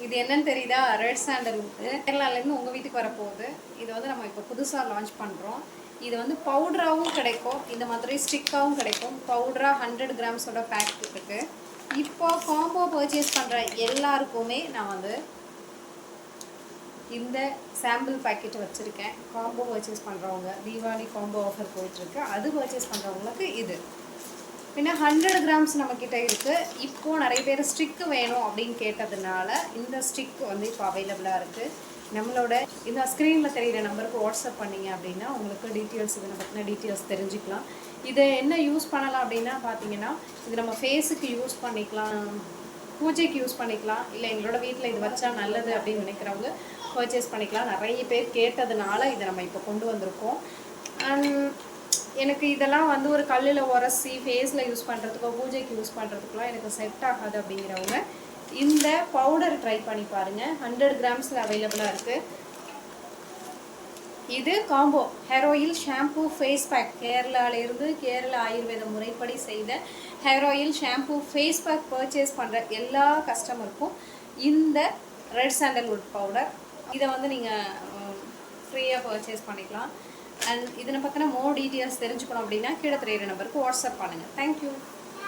இது என்னன்னு தெரியுதா? ரெட் சாண்டல்வுட் கேரளாலேருந்து உங்கள் வீட்டுக்கு வரப்போகுது. இது வந்து நம்ம இப்போ புதுசாக லான்ச் பண்ணுறோம். இது வந்து பவுடராகவும் கிடைக்கும், இந்த மாதிரி ஸ்டிக்காகவும் கிடைக்கும். பவுடராக 100 கிராம்ஸோட பேக் இருக்குது. இப்போ காம்போ பர்ச்சேஸ் பண்ணுற எல்லாருக்குமே நான் வந்து இந்த சாம்பிள் பேக்கெட் வச்சுருக்கேன். காம்போ பர்ச்சேஸ் பண்ணுறவங்க தீபாவளி காம்போ ஆஃபர் போயிட்டுருக்கு, அது பர்ச்சேஸ் பண்ணுறவங்களுக்கு இது. பின்ன 100 கிராம்ஸ் நம்மக்கிட்ட இருக்குது. இப்போது நிறைய பேர் ஸ்டிக்கு வேணும் அப்படின்னு கேட்டதுனால இந்த ஸ்டிக் வந்து இப்போ அவைலபிளாக இருக்குது. நம்மளோட இந்த ஸ்க்ரீனில் தெரிகிற நம்பருக்கு வாட்ஸ்அப் பண்ணிங்க அப்படின்னா உங்களுக்கு டீட்டெயில்ஸ், இதை பற்றின டீட்டெயில்ஸ் தெரிஞ்சுக்கலாம். இதை என்ன யூஸ் பண்ணலாம் அப்படின்னா பார்த்தீங்கன்னா, இது நம்ம ஃபேஸுக்கு யூஸ் பண்ணிக்கலாம், பூஜைக்கு யூஸ் பண்ணிக்கலாம், இல்லை எங்களோட வீட்டில் இது வச்சா நல்லது அப்படின்னு நினைக்கிறவங்க பர்ச்சேஸ் பண்ணிக்கலாம். நிறைய பேர் கேட்டதுனால இதை நம்ம இப்போ கொண்டு வந்திருக்கோம். எனக்கு இதெல்லாம் வந்து ஒரு கல்லில் உரசி ஃபேஸில் யூஸ் பண்ணுறதுக்கோ பூஜைக்கு யூஸ் பண்ணுறதுக்குலாம் எனக்கு செட் ஆகாது அப்படிங்கிறவங்க இந்த பவுடர் ட்ரை பண்ணி பாருங்கள். 100 கிராம்ஸில் அவைலபிளாக இருக்குது. இது combo hair oil shampoo face pack. கேரளாவிலேருந்து கேரளா ஆயுர்வேத முறைப்படி செய்த hair oil shampoo face pack purchase பண்ணுற எல்லா கஸ்டமருக்கும் இந்த ரெட் சாண்டல்வுட் பவுடர் இதை வந்து நீங்கள் ஃப்ரீயாக பர்ச்சேஸ் பண்ணிக்கலாம். அண்ட் இதை பற்றின மோர் டீட்டெயில்ஸ் தெரிஞ்சுக்கணும் அப்படின்னா கீழே தெரியிற நம்பருக்கு வாட்ஸ்அப் பண்ணுங்கள். தேங்க்யூ.